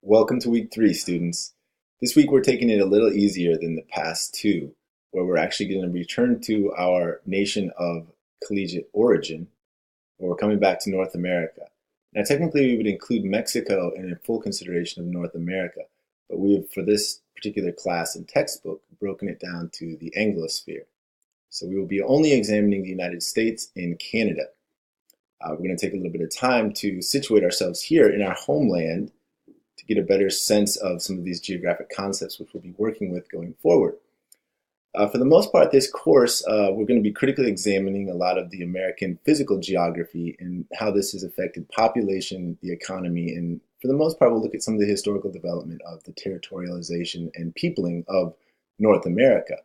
Welcome to week 3, students. This week we're taking it a little easier than the past two, where we're actually going to return to our nation of collegiate origin, where we're coming back to North America. Now, technically, we would include Mexico in a full consideration of North America, but we have, for this particular class and textbook, broken it down to the Anglosphere. So we will be only examining the United States and Canada. We're going to take a little bit of time to situate ourselves here in our homeland to get a better sense of some of these geographic concepts which we'll be working with going forward. For the most part, this course, we're going to be critically examining a lot of the American physical geography and how this has affected population, the economy, and for the most part, we'll look at some of the historical development of the territorialization and peopling of North America.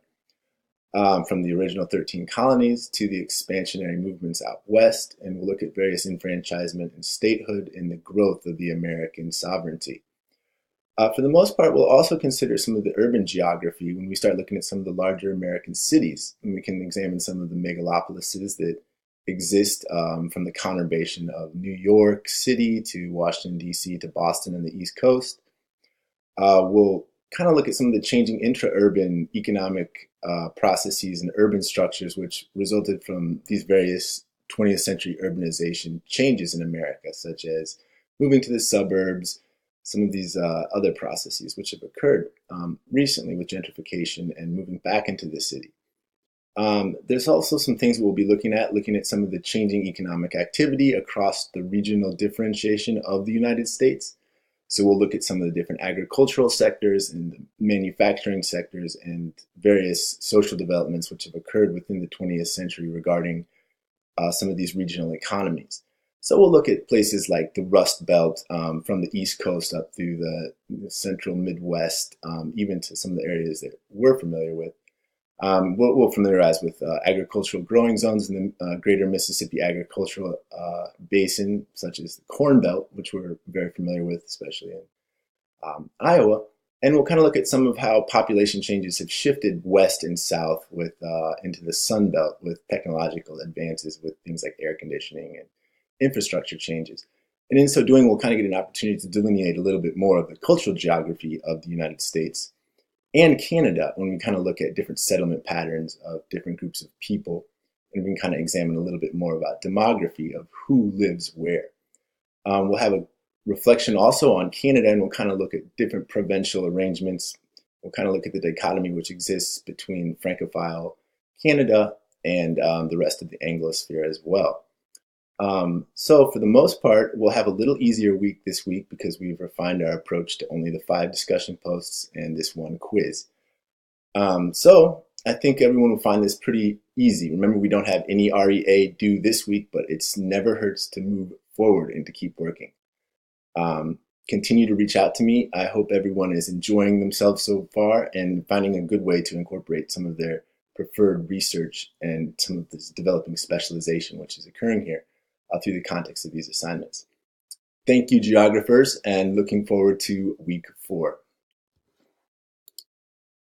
From the original 13 colonies to the expansionary movements out west, and we'll look at various enfranchisement and statehood and the growth of the American sovereignty. For the most part, we'll also consider some of the urban geography when we start looking at some of the larger American cities, and we can examine some of the megalopolises that exist from the conurbation of New York City to Washington, D.C. to Boston and the East Coast. We'll kind of look at some of the changing intra-urban economic processes and urban structures which resulted from these various 20th century urbanization changes in America, such as moving to the suburbs, some of these other processes which have occurred recently with gentrification and moving back into the city. There's also some things we'll be looking at some of the changing economic activity across the regional differentiation of the United States. So we'll look at some of the different agricultural sectors and the manufacturing sectors and various social developments which have occurred within the 20th century regarding some of these regional economies. So we'll look at places like the Rust Belt from the East Coast up through the central Midwest, even to some of the areas that we're familiar with. We'll familiarize with agricultural growing zones in the greater Mississippi agricultural basin, such as the Corn Belt, which we're very familiar with, especially in Iowa. And we'll kind of look at some of how population changes have shifted west and south with into the Sun Belt with technological advances with things like air conditioning and infrastructure changes. And in so doing, we'll kind of get an opportunity to delineate a little bit more of the cultural geography of the United States and Canada when we kind of look at different settlement patterns of different groups of people, and we can kind of examine a little bit more about demography of who lives where. We'll have a reflection also on Canada, and we'll kind of look at different provincial arrangements. We'll kind of look at the dichotomy which exists between Francophile Canada and the rest of the Anglosphere as well. So for the most part, we'll have a little easier week this week because we've refined our approach to only the 5 discussion posts and this one quiz. So I think everyone will find this pretty easy. Remember, we don't have any REA due this week, but it's never hurts to move forward and to keep working. Continue to reach out to me. I hope everyone is enjoying themselves so far and finding a good way to incorporate some of their preferred research and some of this developing specialization which is occurring here through the context of these assignments. Thank you, geographers, and looking forward to week 4.